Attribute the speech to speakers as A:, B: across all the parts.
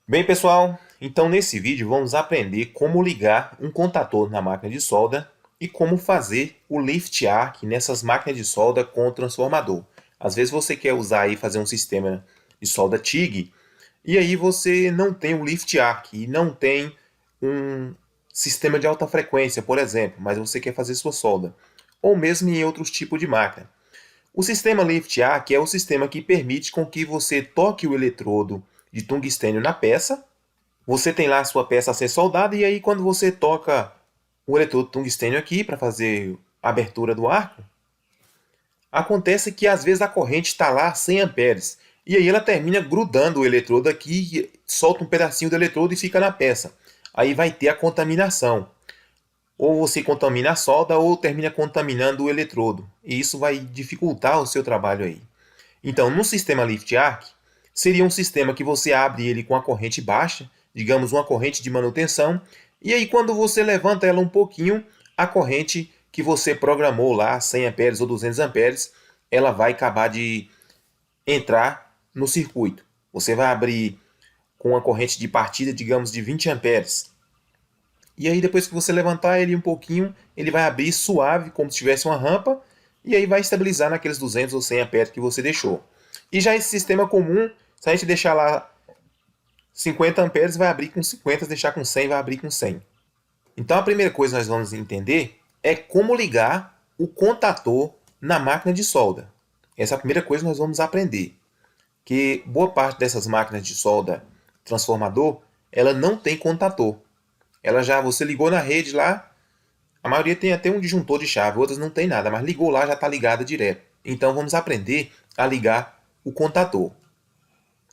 A: Bem, pessoal, então nesse vídeo vamos aprender como ligar um contator na máquina de solda e como fazer o lift arc nessas máquinas de solda com o transformador. Às vezes você quer usar e fazer um sistema de solda TIG e aí você não tem o lift arc e não tem um sistema de alta frequência, por exemplo, mas você quer fazer sua solda, ou mesmo em outros tipos de máquina. O sistema lift arc é o sistema que permite com que você toque o eletrodo de tungstênio na peça. Você tem lá a sua peça a ser soldada e aí quando você toca o eletrodo tungstênio aqui para fazer a abertura do arco, acontece que às vezes a corrente está lá 100 amperes e aí ela termina grudando o eletrodo aqui, solta um pedacinho do eletrodo e fica na peça. Aí vai ter a contaminação. Ou você contamina a solda ou termina contaminando o eletrodo. E isso vai dificultar o seu trabalho aí. Então, no sistema lift arc, seria um sistema que você abre ele com a corrente baixa, digamos uma corrente de manutenção, e aí quando você levanta ela um pouquinho, a corrente que você programou lá, 100 amperes ou 200 amperes, ela vai acabar de entrar no circuito. Você vai abrir com uma corrente de partida, digamos, de 20 amperes. E aí depois que você levantar ele um pouquinho, ele vai abrir suave, como se tivesse uma rampa, e aí vai estabilizar naqueles 200 ou 100 amperes que você deixou. E já esse sistema comum, se a gente deixar lá 50 amperes, vai abrir com 50, se deixar com 100, vai abrir com 100. Então a primeira coisa que nós vamos entender é como ligar o contator na máquina de solda. Essa é a primeira coisa que nós vamos aprender. Que boa parte dessas máquinas de solda transformador, ela não tem contator. Ela já, você ligou na rede lá, a maioria tem até um disjuntor de chave, outras não tem nada, mas ligou lá já está ligada direto. Então vamos aprender a ligar o contator.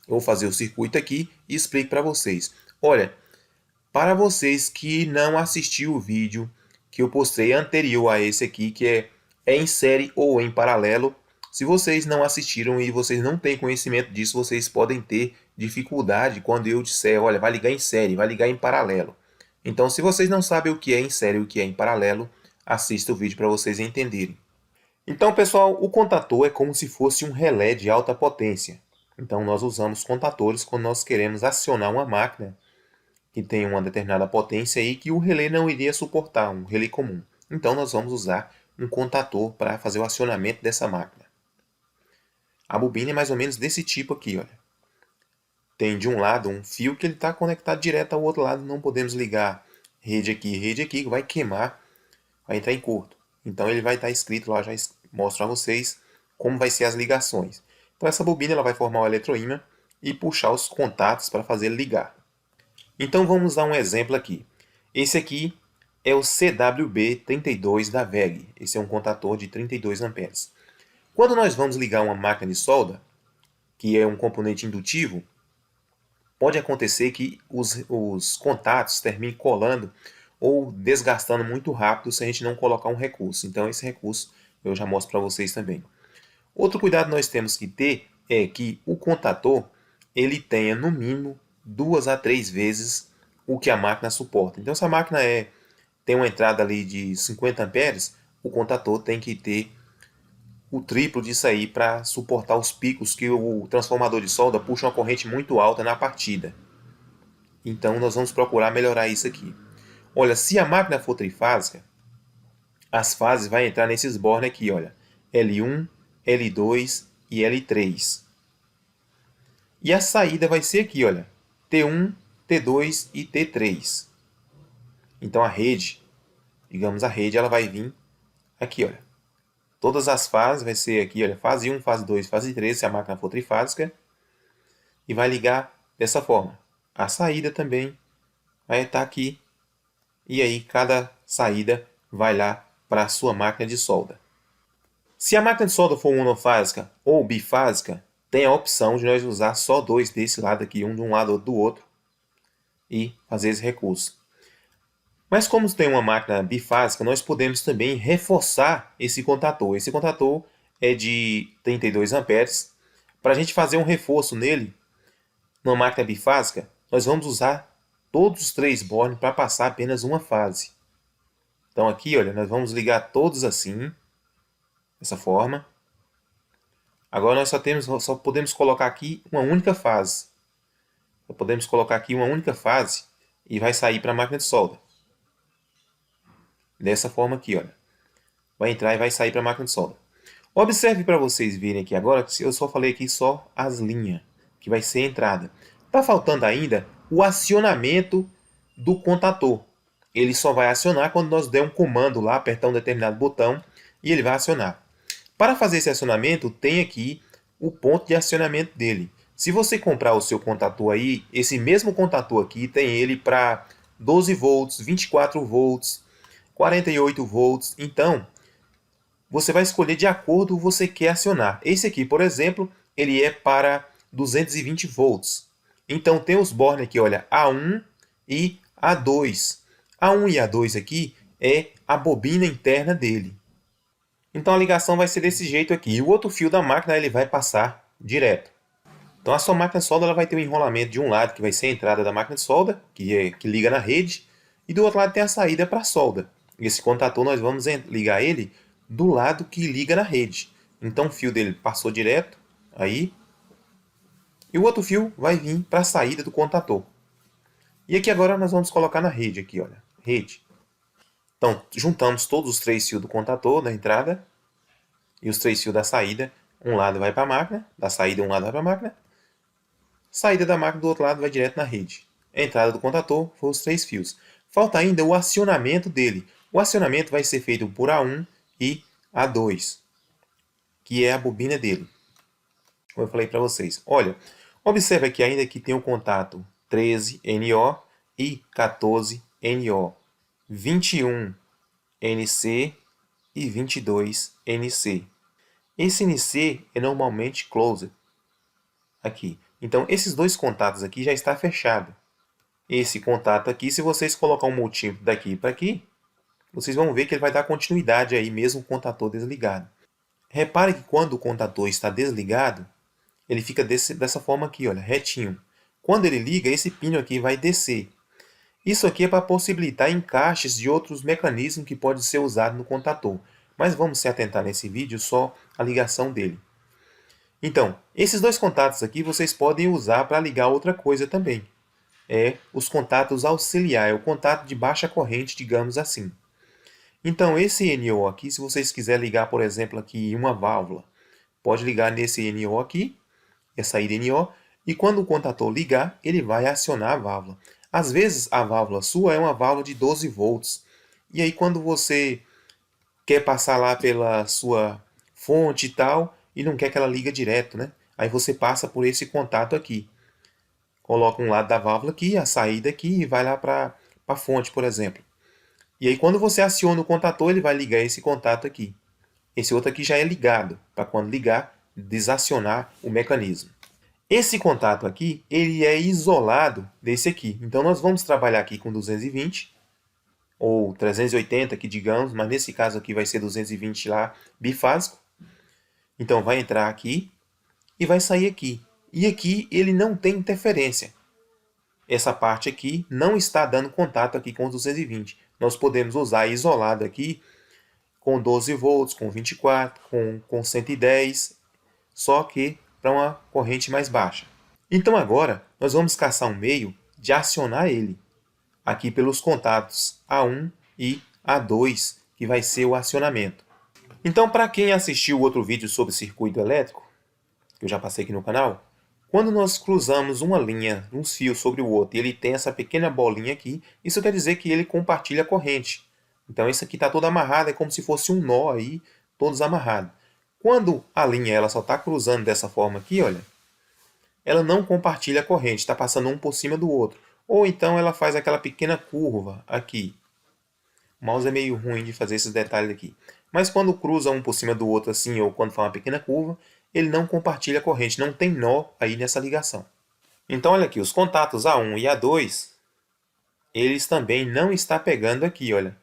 A: Eu vou fazer o circuito aqui e explico para vocês. Olha, para vocês que não assistiu o vídeo que eu postei anterior a esse aqui, que é em série ou em paralelo, se vocês não assistiram e vocês não têm conhecimento disso, vocês podem ter dificuldade quando eu disser, olha, vai ligar em série, vai ligar em paralelo. Então, se vocês não sabem o que é em série e o que é em paralelo, assista o vídeo para vocês entenderem. Então, pessoal, o contator é como se fosse um relé de alta potência. Então, nós usamos contatores quando nós queremos acionar uma máquina que tem uma determinada potência e que o relé não iria suportar, um relé comum. Então, nós vamos usar um contator para fazer o acionamento dessa máquina. A bobina é mais ou menos desse tipo aqui, olha. Tem de um lado um fio que ele está conectado direto ao outro lado, não podemos ligar rede aqui, vai queimar, vai entrar em curto. Então ele vai estar escrito lá, já mostro a vocês como vai ser as ligações. Então essa bobina ela vai formar o eletroímã e puxar os contatos para fazer ligar. Então vamos dar um exemplo aqui. Esse aqui é o CWB32 da WEG. Esse é um contator de 32 amperes. Quando nós vamos ligar uma máquina de solda, que é um componente indutivo, pode acontecer que os contatos terminem colando ou desgastando muito rápido se a gente não colocar um recurso. Então esse recurso eu já mostro para vocês também. Outro cuidado que nós temos que ter é que o contator ele tenha no mínimo 2 a 3 vezes o que a máquina suporta. Então se a máquina tem uma entrada ali de 50 amperes, o contator tem que ter o triplo disso aí para suportar os picos que o transformador de solda puxa uma corrente muito alta na partida. Então nós vamos procurar melhorar isso aqui. Olha, se a máquina for trifásica, as fases vão entrar nesses bornes aqui, olha. L1, L2 e L3. E a saída vai ser aqui, olha. T1, T2 e T3. Então a rede, digamos a rede, ela vai vir aqui, olha. Todas as fases vai ser aqui, olha, fase 1, fase 2, fase 3, se a máquina for trifásica. E vai ligar dessa forma. A saída também vai estar aqui. E aí cada saída vai lá para a sua máquina de solda. Se a máquina de solda for monofásica ou bifásica, tem a opção de nós usar só dois desse lado aqui, um de um lado ou do outro, e fazer esse recurso. Mas como tem uma máquina bifásica, nós podemos também reforçar esse contator. Esse contator é de 32 amperes. Para a gente fazer um reforço nele, numa máquina bifásica, nós vamos usar todos os 3 bornes para passar apenas uma fase. Então aqui, olha, nós vamos ligar todos assim, dessa forma. Agora nós só podemos colocar aqui uma única fase. Podemos colocar aqui uma única fase e vai sair para a máquina de solda. Dessa forma aqui, olha. Vai entrar e vai sair para a máquina de solda. Observe para vocês verem aqui agora que eu só falei aqui só as linhas, que vai ser a entrada. Está faltando ainda o acionamento do contator. Ele só vai acionar quando nós der um comando lá, apertar um determinado botão e ele vai acionar. Para fazer esse acionamento, tem aqui o ponto de acionamento dele. Se você comprar o seu contator aí, esse mesmo contator aqui tem ele para 12 volts, 24 volts, 48 volts. Então, você vai escolher de acordo com o que você quer acionar. Esse aqui, por exemplo, ele é para 220 volts. Então, tem os bornes aqui, olha, A1 e A2. A1 e A2 aqui é a bobina interna dele. Então, a ligação vai ser desse jeito aqui. E o outro fio da máquina ele vai passar direto. Então, a sua máquina de solda ela vai ter um enrolamento de um lado, que vai ser a entrada da máquina de solda, que liga na rede, e do outro lado tem a saída para a solda. Esse contator nós vamos ligar ele do lado que liga na rede. Então o fio dele passou direto aí e o outro fio vai vir para a saída do contator. E aqui agora nós vamos colocar na rede aqui, olha, rede. Então juntamos todos os 3 fios do contator da entrada e os 3 fios da saída. Um lado vai para a máquina, da saída um lado vai para a máquina. Saída da máquina do outro lado vai direto na rede. A entrada do contator foi os 3 fios. Falta ainda o acionamento dele. O acionamento vai ser feito por A1 e A2, que é a bobina dele. Como eu falei para vocês. Olha, observe aqui ainda que tem o contato 13NO e 14NO, 21NC e 22NC. Esse NC é normalmente closed aqui. Então, esses dois contatos aqui já está fechado. Esse contato aqui, se vocês colocar um multímetro daqui para aqui, vocês vão ver que ele vai dar continuidade aí mesmo com o contator desligado. Repare que quando o contator está desligado, ele fica dessa forma aqui, olha, retinho. Quando ele liga, esse pino aqui vai descer. Isso aqui é para possibilitar encaixes de outros mecanismos que podem ser usados no contator. Mas vamos se atentar nesse vídeo só à ligação dele. Então, esses dois contatos aqui vocês podem usar para ligar outra coisa também. É os contatos auxiliares, é o contato de baixa corrente, digamos assim. Então, esse NO aqui, se vocês quiserem ligar, por exemplo, aqui uma válvula, pode ligar nesse NO aqui, essa saída NO, e quando o contator ligar, ele vai acionar a válvula. Às vezes, a válvula sua é uma válvula de 12 volts. E aí, quando você quer passar lá pela sua fonte e tal, e não quer que ela liga direto, né? Aí você passa por esse contato aqui. Coloca um lado da válvula aqui, a saída aqui, e vai lá para a fonte, por exemplo. E aí, quando você aciona o contator, ele vai ligar esse contato aqui. Esse outro aqui já é ligado, para quando ligar, desacionar o mecanismo. Esse contato aqui, ele é isolado desse aqui. Então, nós vamos trabalhar aqui com 220, ou 380 aqui, digamos, mas nesse caso aqui vai ser 220 lá, bifásico. Então, vai entrar aqui e vai sair aqui. E aqui ele não tem interferência. Essa parte aqui não está dando contato aqui com os 220. Nós podemos usar isolado aqui com 12 volts, com 24, com 110, só que para uma corrente mais baixa. Então agora nós vamos caçar um meio de acionar ele aqui pelos contatos A1 e A2, que vai ser o acionamento. Então, para quem assistiu outro vídeo sobre circuito elétrico, que eu já passei aqui no canal, quando nós cruzamos uma linha, uns fios sobre o outro, e ele tem essa pequena bolinha aqui, isso quer dizer que ele compartilha a corrente. Então, isso aqui está todo amarrado, é como se fosse um nó aí, todos amarrados. Quando a linha ela só está cruzando dessa forma aqui, olha, ela não compartilha a corrente, está passando um por cima do outro. Ou então ela faz aquela pequena curva aqui. O mouse é meio ruim de fazer esses detalhes aqui. Mas quando cruza um por cima do outro assim, ou quando faz uma pequena curva, ele não compartilha a corrente, não tem nó aí nessa ligação. Então olha aqui, os contatos A1 e A2, eles também não estão pegando aqui, olha.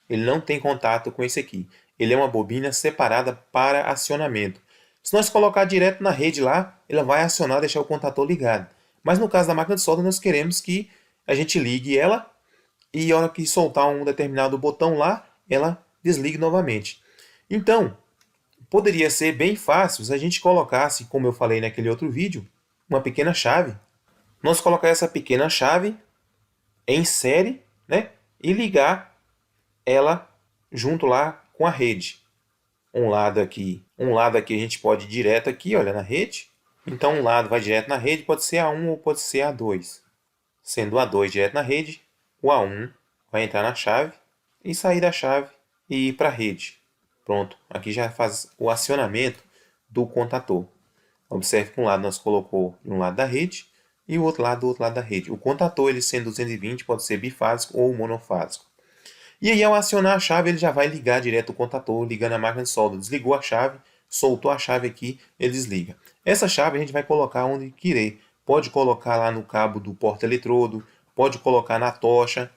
A: Ele não tem contato com esse aqui. Ele é uma bobina separada para acionamento. Se nós colocar direto na rede lá, ela vai acionar e deixar o contator ligado. Mas no caso da máquina de solda, nós queremos que a gente ligue ela e a hora que soltar um determinado botão lá, ela desligue novamente. Então, poderia ser bem fácil se a gente colocasse, como eu falei naquele outro vídeo, uma pequena chave nós colocar essa pequena chave em série, né? E ligar ela junto lá com a rede. Um lado aqui a gente pode ir direto aqui, olha, na rede. Então um lado vai direto na rede, pode ser A1 ou pode ser A2. Sendo o A2 direto na rede, o A1 vai entrar na chave e sair da chave e ir para a rede. Pronto, aqui já faz o acionamento do contator. Observe que um lado nós colocou de um lado da rede e o outro lado do outro lado da rede. O contator, ele sendo 220, pode ser bifásico ou monofásico. E aí, ao acionar a chave, ele já vai ligar direto o contator, ligando a máquina de solda. Desligou a chave, soltou a chave aqui, ele desliga. Essa chave a gente vai colocar onde querer. Pode colocar lá no cabo do porta-eletrodo, pode colocar na tocha.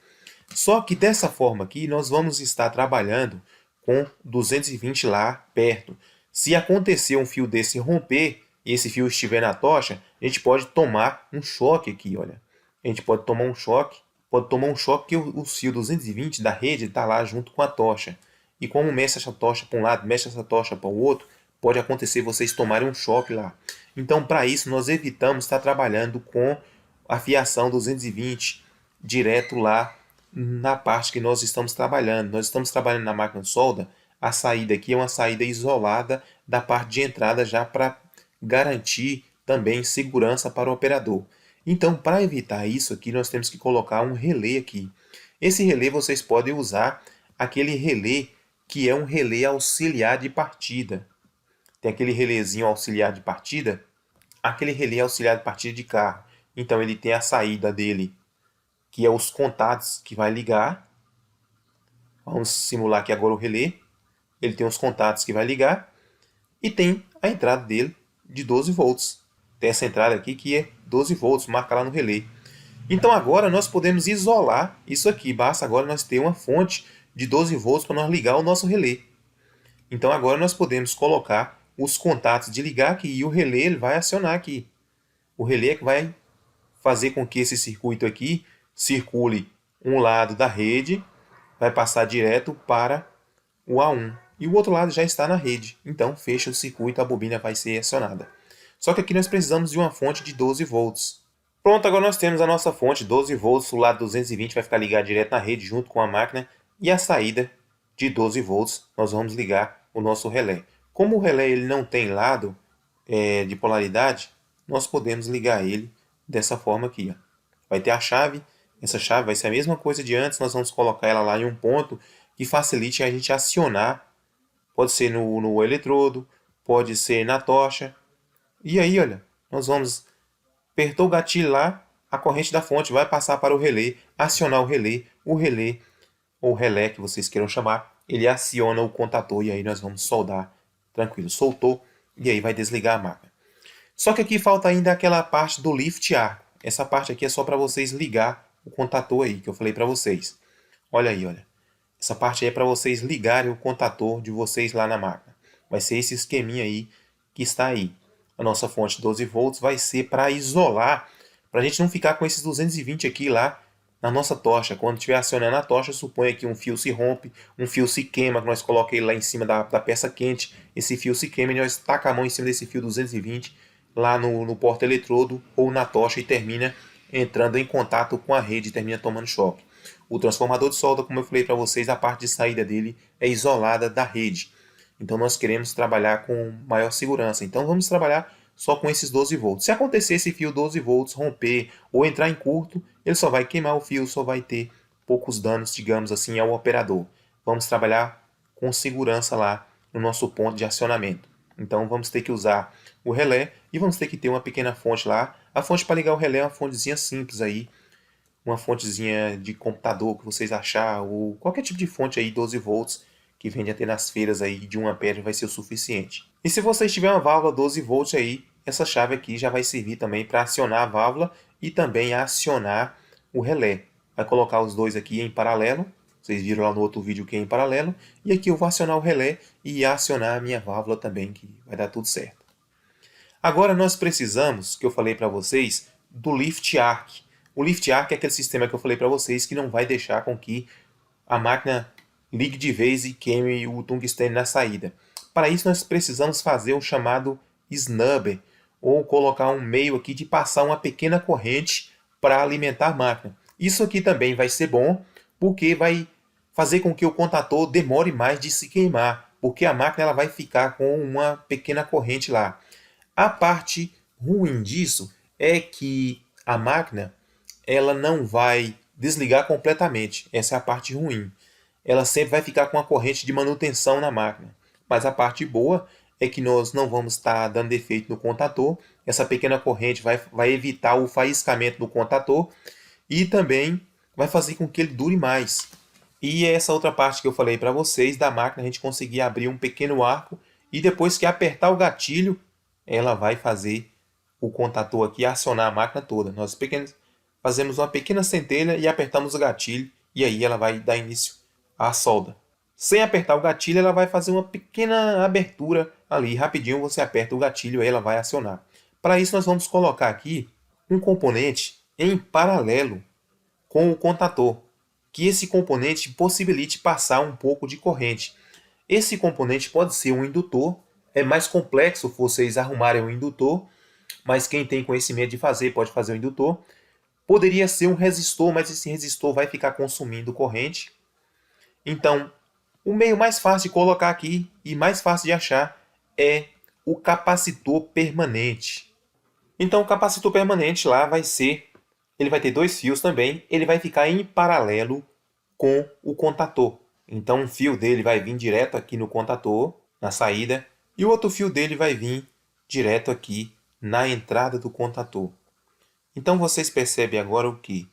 A: Só que dessa forma aqui, nós vamos estar trabalhando com 220 lá perto. Se acontecer um fio desse romper e esse fio estiver na tocha, a gente pode tomar um choque aqui, olha. A gente pode tomar um choque porque o fio 220 da rede está lá junto com a tocha. E como mexe essa tocha para um lado, mexe essa tocha para o outro, pode acontecer vocês tomarem um choque lá. Então, para isso, nós evitamos estar trabalhando com a fiação 220 direto lá na parte que nós estamos trabalhando. Nós estamos trabalhando na máquina de solda, a saída aqui é uma saída isolada da parte de entrada já para garantir também segurança para o operador. Então, para evitar isso aqui, nós temos que colocar um relé aqui. Esse relé vocês podem usar aquele relé que é um relé auxiliar de partida. Tem aquele relézinho auxiliar de partida, aquele relé auxiliar de partida de carro. Então, ele tem a saída dele, que é os contatos que vai ligar. Vamos simular aqui agora o relé. Ele tem os contatos que vai ligar e tem a entrada dele de 12 volts. Tem essa entrada aqui que é 12 volts, marca lá no relé. Então agora nós podemos isolar isso aqui. Basta agora nós ter uma fonte de 12 volts para nós ligar o nosso relé. Então agora nós podemos colocar os contatos de ligar aqui e o relé ele vai acionar aqui. O relé é que vai fazer com que esse circuito aqui circule um lado da rede, vai passar direto para o A1. E o outro lado já está na rede. Então fecha o circuito, a bobina vai ser acionada. Só que aqui nós precisamos de uma fonte de 12 volts. Pronto, agora nós temos a nossa fonte 12 volts, o lado 220 vai ficar ligado direto na rede junto com a máquina e a saída de 12 volts nós vamos ligar o nosso relé. Como o relé ele não tem lado de polaridade, nós podemos ligar ele dessa forma aqui. Ó. Vai ter a chave, essa chave vai ser a mesma coisa de antes, nós vamos colocar ela lá em um ponto que facilite a gente acionar. Pode ser no eletrodo, pode ser na tocha. E aí, olha, nós vamos apertou o gatilho lá, a corrente da fonte vai passar para o relé, acionar o relé, ou relé que vocês queiram chamar, ele aciona o contator e aí nós vamos soldar tranquilo. Soltou e aí vai desligar a máquina. Só que aqui falta ainda aquela parte do lift arco. Essa parte aqui é só para vocês ligar o contator aí que eu falei para vocês. Olha aí, olha. Essa parte aí é para vocês ligarem o contator de vocês lá na máquina. Vai ser esse esqueminha aí que está aí. A nossa fonte 12 volts vai ser para isolar, para a gente não ficar com esses 220 aqui lá na nossa tocha. Quando estiver acionando a tocha, suponha que um fio se rompe, um fio se queima, que nós coloquei lá em cima da peça quente, esse fio se queima e nós taca a mão em cima desse fio 220 lá no porta-eletrodo ou na tocha e termina entrando em contato com a rede e termina tomando choque. O transformador de solda, como eu falei para vocês, a parte de saída dele é isolada da rede. Então nós queremos trabalhar com maior segurança. Então vamos trabalhar só com esses 12 volts. Se acontecer esse fio 12 volts romper ou entrar em curto, ele só vai queimar o fio, só vai ter poucos danos, digamos assim, ao operador. Vamos trabalhar com segurança lá no nosso ponto de acionamento. Então vamos ter que usar o relé e vamos ter que ter uma pequena fonte lá. A fonte para ligar o relé é uma fontezinha simples aí, uma fontezinha de computador que vocês achar, ou qualquer tipo de fonte aí 12 volts que vende até nas feiras aí de 1 ampere vai ser o suficiente. E se vocês tiverem uma válvula 12 volts aí, essa chave aqui já vai servir também para acionar a válvula e também acionar o relé. Vai colocar os dois aqui em paralelo, vocês viram lá no outro vídeo que é em paralelo, e aqui eu vou acionar o relé e acionar a minha válvula também, que vai dar tudo certo. Agora nós precisamos, que eu falei para vocês, do lift arc. O lift arc é aquele sistema que eu falei para vocês que não vai deixar com que a máquina ligue de vez e queime o tungstênio na saída. Para isso nós precisamos fazer o chamado snubber. ou colocar um meio aqui de passar uma pequena corrente para alimentar a máquina. Isso aqui também vai ser bom, porque vai fazer com que o contator demore mais de se queimar, porque a máquina ela vai ficar com uma pequena corrente lá. A parte ruim disso é que a máquina ela não vai desligar completamente. Essa é a parte ruim. Ela sempre vai ficar com a corrente de manutenção na máquina. Mas a parte boa é que nós não vamos estar dando defeito no contator. Essa pequena corrente vai evitar o faiscamento do contator e também vai fazer com que ele dure mais. E essa outra parte que eu falei para vocês da máquina, a gente conseguir abrir um pequeno arco e depois que apertar o gatilho, ela vai fazer o contator aqui acionar a máquina toda. Nós fazemos uma pequena centelha e apertamos o gatilho e aí ela vai dar início à solda. Sem apertar o gatilho, ela vai fazer uma pequena abertura ali. Rapidinho você aperta o gatilho e ela vai acionar. Para isso nós vamos colocar aqui um componente em paralelo com o contator, que esse componente possibilite passar um pouco de corrente. Esse componente pode ser um indutor, é mais complexo vocês arrumarem um indutor, mas quem tem conhecimento de fazer pode fazer o indutor. Poderia ser um resistor, mas esse resistor vai ficar consumindo corrente. Então, o meio mais fácil de colocar aqui e mais fácil de achar é o capacitor permanente. Então, o capacitor permanente lá ele vai ter dois fios também, ele vai ficar em paralelo com o contator. Então, um fio dele vai vir direto aqui no contator, na saída, e o outro fio dele vai vir direto aqui na entrada do contator. Então, vocês percebem agora o que?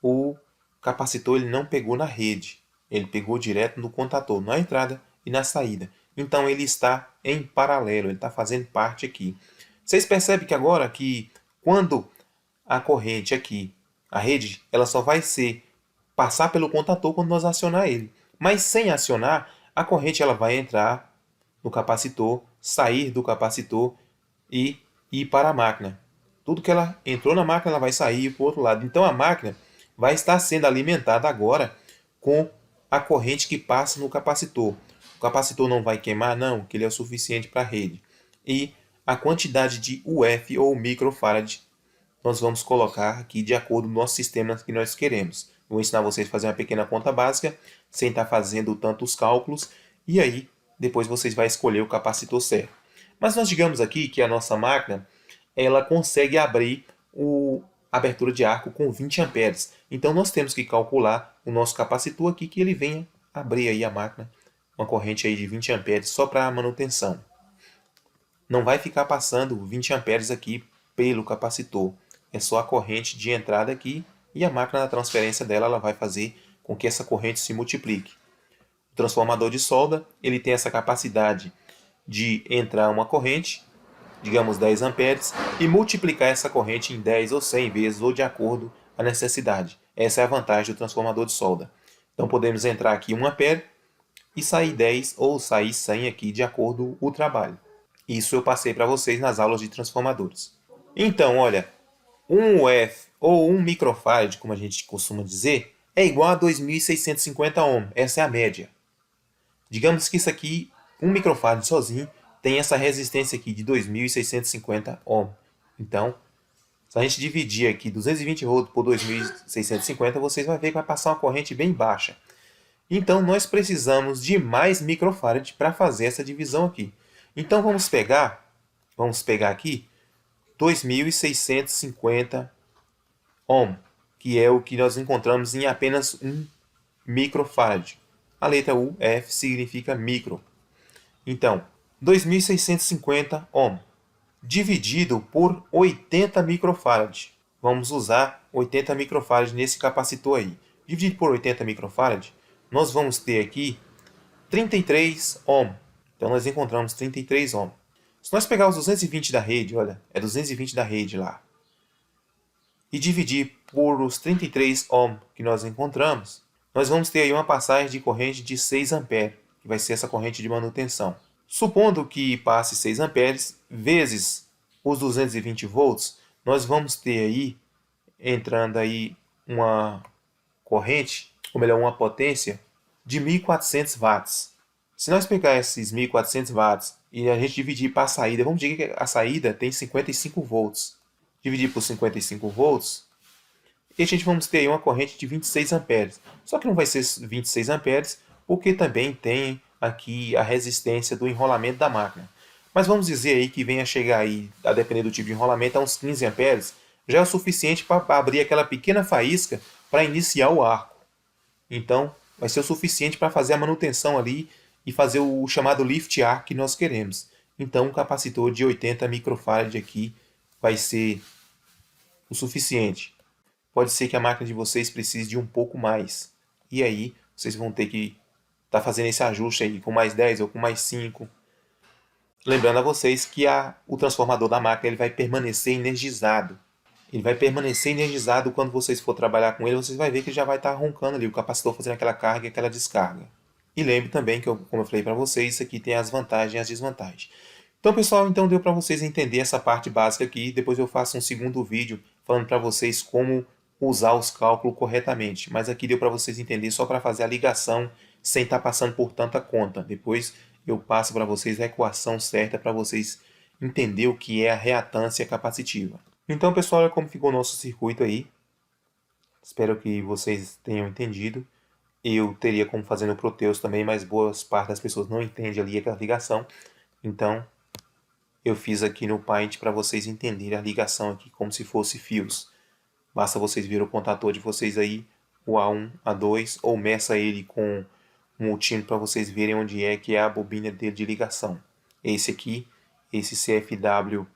A: O capacitor ele não pegou na rede, ele pegou direto no contator, na entrada e na saída. Então, ele está em paralelo, ele está fazendo parte aqui. Vocês percebem que agora que quando a corrente aqui, a rede, ela só vai passar pelo contator quando nós acionar ele. Mas sem acionar, a corrente ela vai entrar no capacitor, sair do capacitor e ir para a máquina. Tudo que ela entrou na máquina, ela vai sair para o outro lado. Então a máquina vai estar sendo alimentada agora com a corrente que passa no capacitor. O capacitor não vai queimar, não, que ele é o suficiente para a rede. E a quantidade de UF ou microfarad nós vamos colocar aqui de acordo com o nosso sistema que nós queremos. Vou ensinar vocês a fazer uma pequena conta básica, sem estar fazendo tantos cálculos, e aí depois vocês vão escolher o capacitor certo. Mas nós digamos aqui que a nossa máquina ela consegue abrir a abertura de arco com 20 amperes. Então nós temos que calcular o nosso capacitor aqui que ele venha abrir aí a máquina, uma corrente aí de 20 amperes só para a manutenção. Não vai ficar passando 20 amperes aqui pelo capacitor. É só a corrente de entrada aqui e a máquina da transferência dela ela vai fazer com que essa corrente se multiplique. O transformador de solda ele tem essa capacidade de entrar uma corrente, digamos 10 amperes, e multiplicar essa corrente em 10 ou 100 vezes, ou de acordo com a necessidade. Essa é a vantagem do transformador de solda. Então podemos entrar aqui 1 ampere e sair 10 ou sair 100 aqui de acordo com o trabalho. Isso eu passei para vocês nas aulas de transformadores. Então, olha, um UF ou 1 microfarad, como a gente costuma dizer, é igual a 2.650 ohm. Essa é a média. Digamos que isso aqui, 1 microfarad sozinho, tem essa resistência aqui de 2.650 ohm. Então, se a gente dividir aqui 220 volts por 2.650, vocês vão ver que vai passar uma corrente bem baixa. Então, nós precisamos de mais microfarad para fazer essa divisão aqui. Então, vamos pegar aqui 2.650 ohm, que é o que nós encontramos em apenas 1 microfarad. A letra U, F, significa micro. Então, 2.650 ohm dividido por 80 microfarad. Vamos usar 80 microfarad nesse capacitor aí. Dividido por 80 microfarad, nós vamos ter aqui 33 ohm. Então, nós encontramos 33 ohm. Se nós pegar os 220 da rede, olha, é 220 da rede lá, e dividir por os 33 ohm que nós encontramos, nós vamos ter aí uma passagem de corrente de 6 amperes, que vai ser essa corrente de manutenção. Supondo que passe 6 amperes vezes os 220 volts, nós vamos ter aí, entrando aí uma corrente, ou melhor, uma potência de 1.400 watts. Se nós pegar esses 1.400 watts e a gente dividir para a saída, vamos dizer que a saída tem 55 volts. Dividir por 55 volts, e a gente vamos ter aí uma corrente de 26 amperes. Só que não vai ser 26 amperes, porque também tem aqui a resistência do enrolamento da máquina. Mas vamos dizer aí que venha chegar aí, a depender do tipo de enrolamento, a uns 15 amperes, já é o suficiente para abrir aquela pequena faísca para iniciar o arco. Então, vai ser o suficiente para fazer a manutenção ali e fazer o chamado lift arc que nós queremos. Então, um capacitor de 80 microfarad aqui vai ser o suficiente. Pode ser que a máquina de vocês precise de um pouco mais. E aí, vocês vão ter que estar fazendo esse ajuste aí com mais 10 ou com mais 5. Lembrando a vocês que o transformador da máquina ele vai permanecer energizado. Ele vai permanecer energizado quando vocês for trabalhar com ele, vocês vão ver que ele já vai estar roncando ali, o capacitor fazendo aquela carga e aquela descarga. E lembre também que, como eu falei para vocês, isso aqui tem as vantagens e as desvantagens. Então, pessoal, então deu para vocês entender essa parte básica aqui. Depois eu faço um segundo vídeo falando para vocês como usar os cálculos corretamente. Mas aqui deu para vocês entenderem só para fazer a ligação sem estar passando por tanta conta. Depois eu passo para vocês a equação certa para vocês entenderem o que é a reatância capacitiva. Então, pessoal, olha como ficou o nosso circuito aí. Espero que vocês tenham entendido. Eu teria como fazer no Proteus também, mas boas partes das pessoas não entendem ali aquela ligação. Então, eu fiz aqui no Paint para vocês entenderem a ligação aqui como se fosse fios. Basta vocês verem o contator de vocês aí, o A1, A2, ou meça ele com um multímetro para vocês verem onde é que é a bobina dele de ligação. Esse aqui, esse CFWB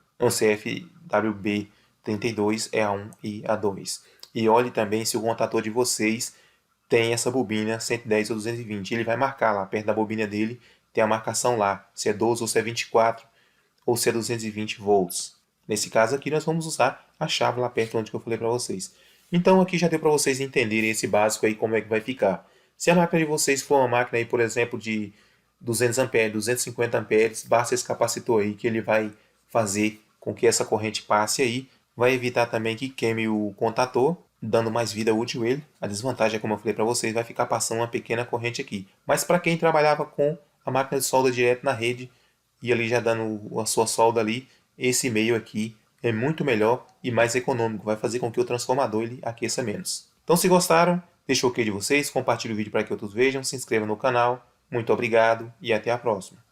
A: 32 é A1 e A2. E olhe também se o contator de vocês tem essa bobina 110 ou 220. Ele vai marcar lá, perto da bobina dele, tem a marcação lá, se é 12 ou se é 24, ou se é 220 volts. Nesse caso aqui nós vamos usar a chave lá perto onde eu falei para vocês. Então aqui já deu para vocês entenderem esse básico aí como é que vai ficar. Se a máquina de vocês for uma máquina aí, por exemplo, de 200 amperes, 250 amperes, basta esse capacitor aí que ele vai fazer com que essa corrente passe aí. Vai evitar também que queime o contator, dando mais vida útil ele. A desvantagem, como eu falei para vocês, vai ficar passando uma pequena corrente aqui. Mas para quem trabalhava com a máquina de solda direto na rede, e ali já dando a sua solda ali, esse meio aqui é muito melhor e mais econômico. Vai fazer com que o transformador ele aqueça menos. Então, se gostaram, deixa o ok de vocês, compartilhe o vídeo para que outros vejam, se inscreva no canal. Muito obrigado e até a próxima.